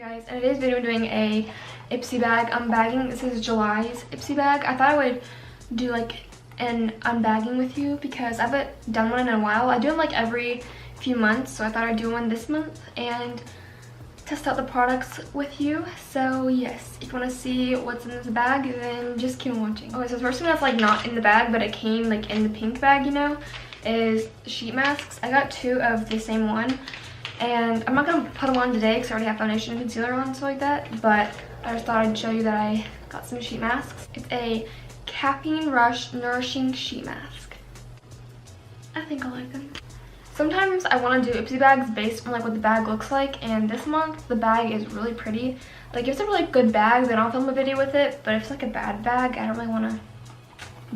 Guys, in today's video I'm doing a Ipsy bag unbagging. This is July's Ipsy bag. I thought I would do like an unbagging with you because I haven't done one in a while. I do them like every few months, so I thought I'd do one this month and test out the products with you. So yes, if you want to see what's in this bag, then just keep watching. Okay, so the first thing that's like not in the bag but it came like in the pink bag, you know, is sheet masks. I got 2 of the same one. And I'm not going to put them on today because I already have foundation and concealer on and stuff like that. But I just thought I'd show you that I got some sheet masks. It's a Caffeine Rush Nourishing Sheet Mask. I think I like them. Sometimes I want to do Ipsy bags based on like what the bag looks like. And this month the bag is really pretty. Like if it's a really good bag, then I'll film a video with it. But if it's like a bad bag, I don't really want to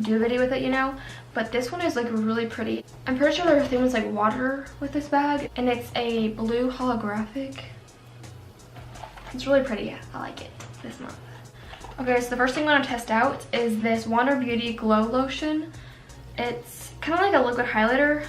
do a video with it, you know. But this one is like really pretty. I'm pretty sure their thing was like water with this bag, and it's a blue holographic. It's really pretty. I like it this month. Okay, so the first thing I'm going to test out is this Wander Beauty Glow Lotion. It's kind of like a liquid highlighter,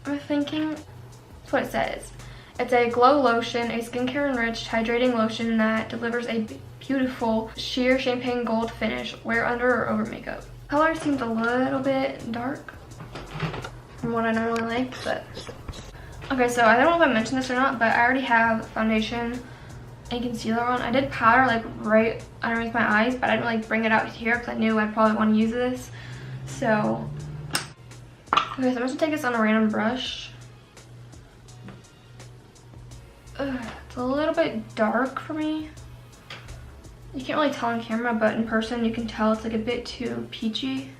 I'm thinking. That's what it says. It's a glow lotion, a skincare enriched hydrating lotion that delivers a beautiful sheer champagne gold finish. Wear under or over makeup. Color seems a little bit dark from what I normally like, but okay, so I don't know if I mentioned this or not, but I already have foundation and concealer on. I did powder like right underneath my eyes, but I didn't like bring it out here because I knew I'd probably want to use this. So okay, so I'm just gonna take this on a random brush. It's a little bit dark for me. You can't really tell on camera, but in person you can tell it's like a bit too peachy.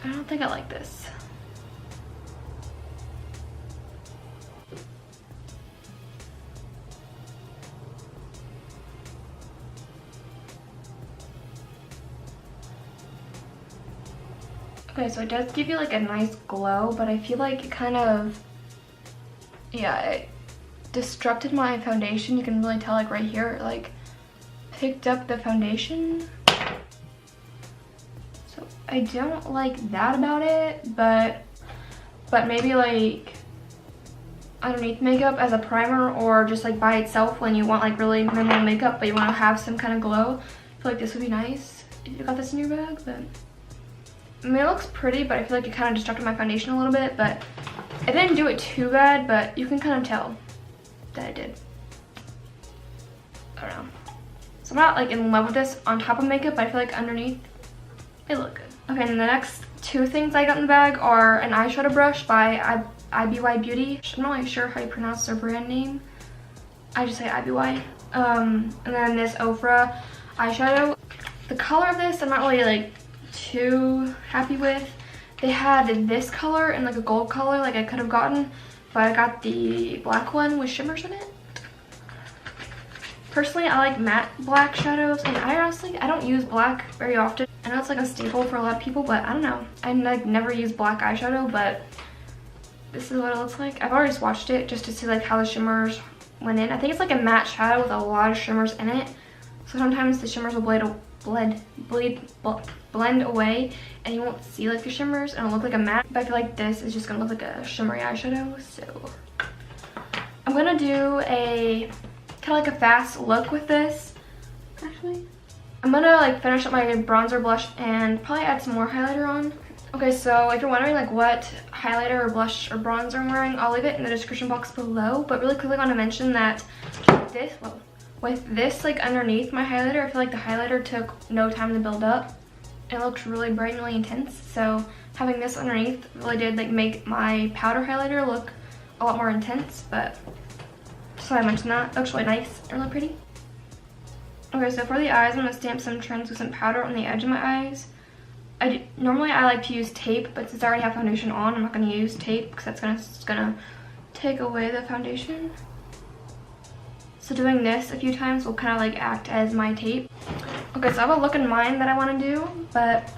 I don't think I like this. Okay, so it does give you like a nice glow, but I feel like it kind of, yeah, it disrupted my foundation. You can really tell like right here, it like picked up the foundation. So I don't like that about it, but maybe like underneath makeup as a primer, or just like by itself when you want like really minimal makeup but you want to have some kind of glow. I feel like this would be nice if you got this in your bag. But I mean, it looks pretty, but I feel like it kind of disrupted my foundation a little bit, but it didn't do it too bad, but you can kind of tell that it did. I don't know. So I'm not like in love with this on top of makeup, but I feel like underneath it looked good. Okay, and the next 2 things I got in the bag are an eyeshadow brush by IBY Beauty. I'm not really sure how you pronounce their brand name. I just say IBY. And then this OFRA eyeshadow. The color of this I'm not really like too happy with. They had this color and like a gold color like I could have gotten, but I got the black one with shimmers in it. Personally, I like matte black shadows, and I don't use black very often. I know it's like a staple for a lot of people, but I don't know. I like never use black eyeshadow, but this is what it looks like. I've already swatched it just to see like how the shimmers went in. I think it's like a matte shadow with a lot of shimmers in it. So sometimes the shimmers will blend away and you won't see like the shimmers and it'll look like a matte, but I feel like this is just gonna look like a shimmery eyeshadow. So I'm gonna do a kind of like a fast look with this. Actually, I'm gonna like finish up my bronzer, blush, and probably add some more highlighter on. Okay, so if you're wondering like what highlighter or blush or bronzer I'm wearing, I'll leave it in the description box below. But really quickly I want to mention that with this like underneath my highlighter, I feel like the highlighter took no time to build up. It looked really bright and really intense. So having this underneath really did like make my powder highlighter look a lot more intense. But just so I mentioned that, it looks really nice and really pretty. Okay, so for the eyes, I'm gonna stamp some translucent powder on the edge of my eyes. Normally I like to use tape, but since I already have foundation on, I'm not gonna use tape because that's gonna take away the foundation. So doing this a few times will kind of like act as my tape. Okay, so I have a look in mind that I want to do, but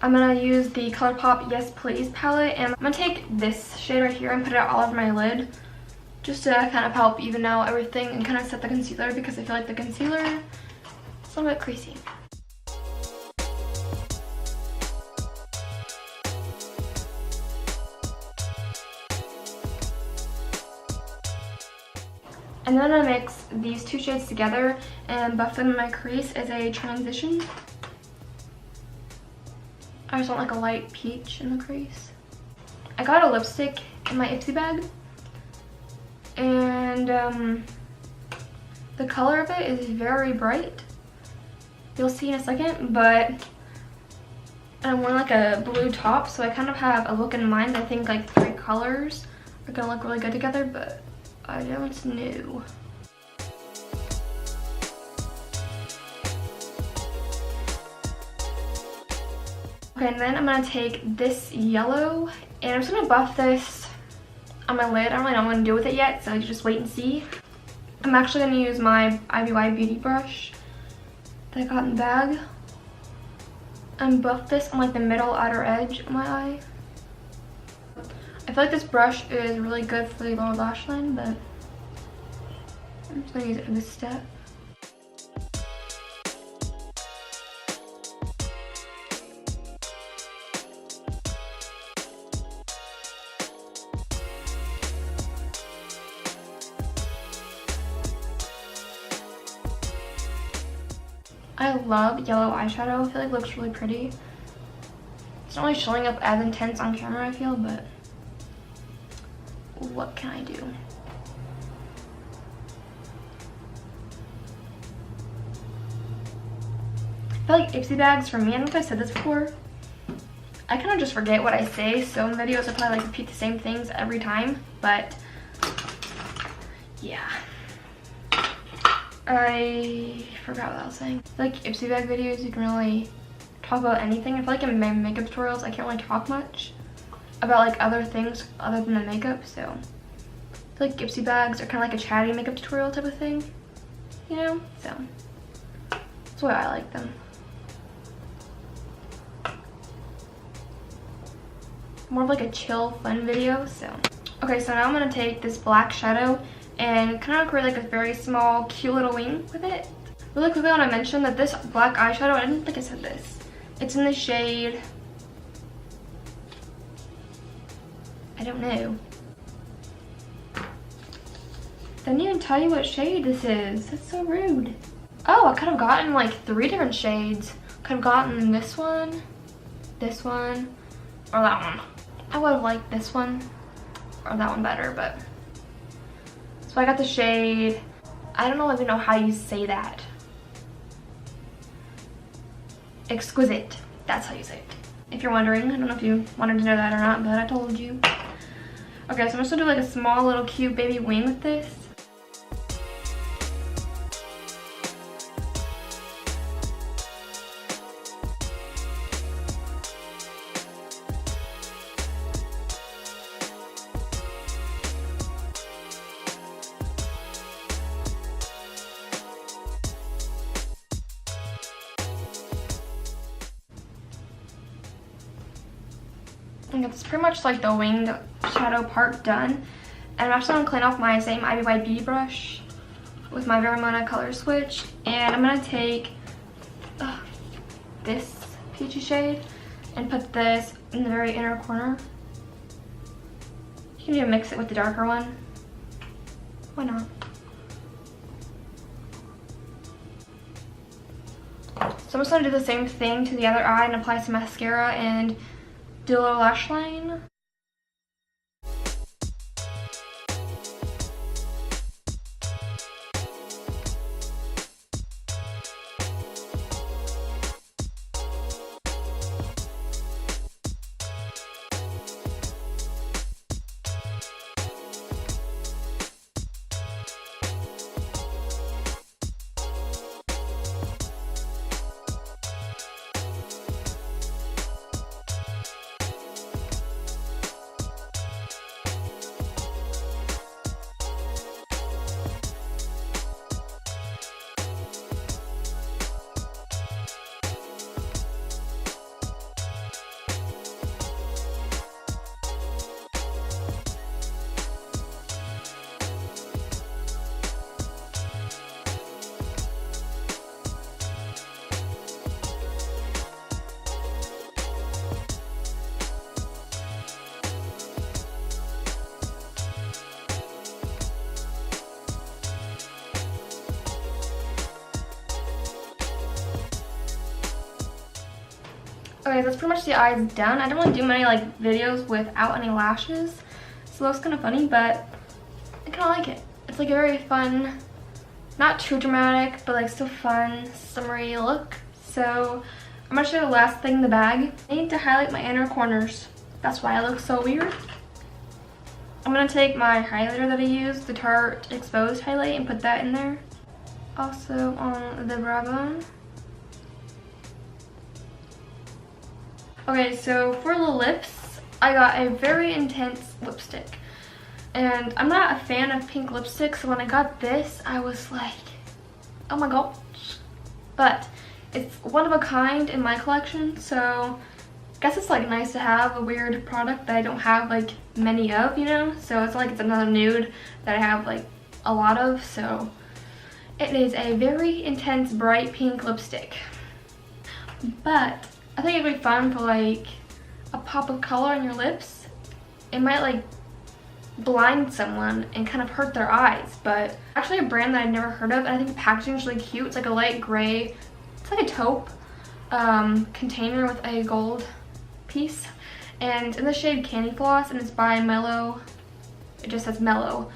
I'm going to use the Colourpop Yes Please palette, and I'm going to take this shade right here and put it all over my lid just to kind of help even out everything and kind of set the concealer, because I feel like the concealer is a little bit creasy. And then I'm gonna mix these two shades together and buff them in my crease as a transition. I just want like a light peach in the crease. I got a lipstick in my Ipsy bag, and the color of it is very bright. You'll see in a second, but I'm wearing like a blue top, so I kind of have a look in mind. I think like 3 colors are gonna look really good together, but I don't know. Okay, and then I'm gonna take this yellow and I'm just gonna buff this on my lid. I don't really know what I'm gonna do with it yet, so you just wait and see. I'm actually gonna use my IBY beauty brush that I got in the bag and buff this on like the middle outer edge of my eye. I feel like this brush is really good for the lower lash line, but I'm just gonna use it for this step. I love yellow eyeshadow. I feel like it looks really pretty. It's not really showing up as intense on camera, I feel, but what can I do? I feel like Ipsy bags for me, I don't know if I said this before, I kind of just forget what I say, so in videos I probably like repeat the same things every time, but yeah. I forgot what I was saying. Like Ipsy bag videos, you can really talk about anything. I feel like in my makeup tutorials, I can't really talk much about like other things other than the makeup, so I feel like Ipsy bags are kind of like a chatty makeup tutorial type of thing, you know? So that's why I like them. More of like a chill, fun video, so. Okay, so now I'm gonna take this black shadow and kind of create like a very small, cute little wing with it. Really quickly, I want to mention that this black eyeshadow, I didn't think I said this. It's in the shade, I don't know. Didn't even tell you what shade this is. That's so rude. Oh, I could have gotten like 3 different shades. Could have gotten this one, or that one. I would have liked this one or that one better, but. So I got the shade, I don't even know how you say that. Exquisite, that's how you say it. If you're wondering, I don't know if you wanted to know that or not, but I told you. Okay, so I'm just gonna do like a small little cute baby wing with this. And that's pretty much like the winged shadow part done. And I'm actually going to clean off my same IBY beauty brush with my Rcma color switch. And I'm going to take this peachy shade and put this in the very inner corner. You can even mix it with the darker one. Why not? So I'm just going to do the same thing to the other eye and apply some mascara and do a little lash line. Okay, that's pretty much the eyes done. I don't really do many like videos without any lashes, so it looks kind of funny, but I kind of like it. It's like a very fun, not too dramatic, but like still fun, summery look. So I'm gonna show you the last thing in the bag. I need to highlight my inner corners. That's why I look so weird. I'm gonna take my highlighter that I used, the Tarte Exposed highlight, and put that in there. Also on the brow bone. Okay, so for the lips, I got a very intense lipstick. And I'm not a fan of pink lipstick, so when I got this, I was like, oh my gosh. But it's one of a kind in my collection, so I guess it's like nice to have a weird product that I don't have like many of, you know? So it's like it's another nude that I have like a lot of, so it is a very intense bright pink lipstick. But I think it'd be fun for like a pop of color on your lips. It might like blind someone and kind of hurt their eyes, but actually a brand that I've never heard of, and I think the packaging is really cute. It's like a light gray, it's like a taupe container with a gold piece, and in the shade Candy Floss, and it's by MELLOW. It just says MELLOW,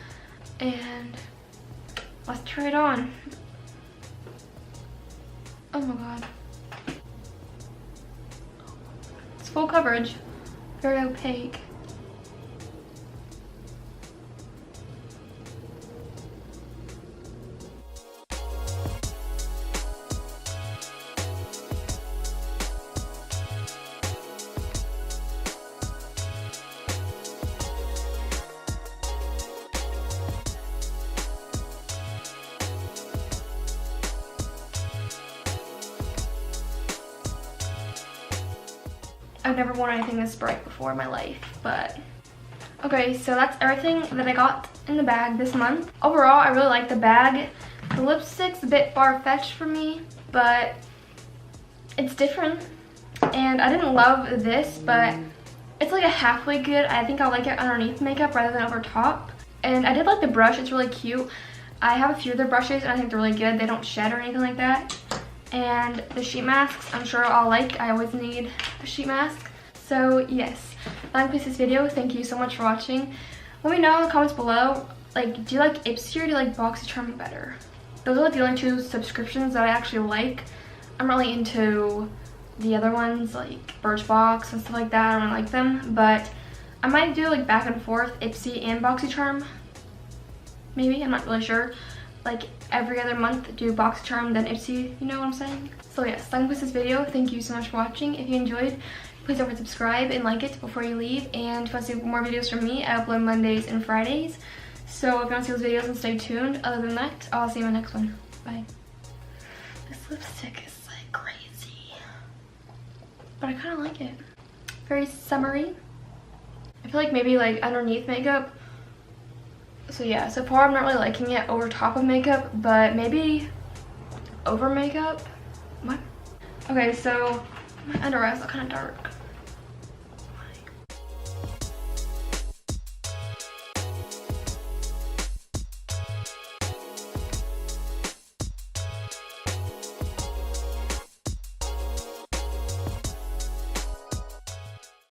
and let's try it on. Oh my god. It's full coverage, very opaque. I've never worn anything this bright before in my life, but okay, so that's everything that I got in the bag this month. Overall, I really like the bag. The lipstick's a bit far-fetched for me, but it's different. And I didn't love this, but it's like a halfway good. I think I'll like it underneath makeup rather than over top. And I did like the brush, it's really cute. I have a few of their brushes and I think they're really good. They don't shed or anything like that. And the sheet masks, I'm sure I'll like. I always need a sheet mask. So yes, that concludes this video. Thank you so much for watching. Let me know in the comments below, like, do you like Ipsy or do you like BoxyCharm better? Those are like the only two subscriptions that I actually like. I'm really into the other ones, like Birchbox and stuff like that. I don't really like them, but I might do like back and forth Ipsy and BoxyCharm. Maybe, I'm not really sure. Like every other month do BoxyCharm then Ipsy, you know what I'm saying? So yes, that concludes this video. Thank you so much for watching. If you enjoyed, please don't forget to subscribe and like it before you leave. And if you want to see more videos from me, I upload Mondays and Fridays. So if you want to see those videos, then stay tuned. Other than that, I'll see you in my next one. Bye. This lipstick is like crazy, but I kind of like it. Very summery. I feel like maybe like underneath makeup. So yeah, so far I'm not really liking it over top of makeup, but maybe over makeup. What? Okay, so my under eyes look kind of dark.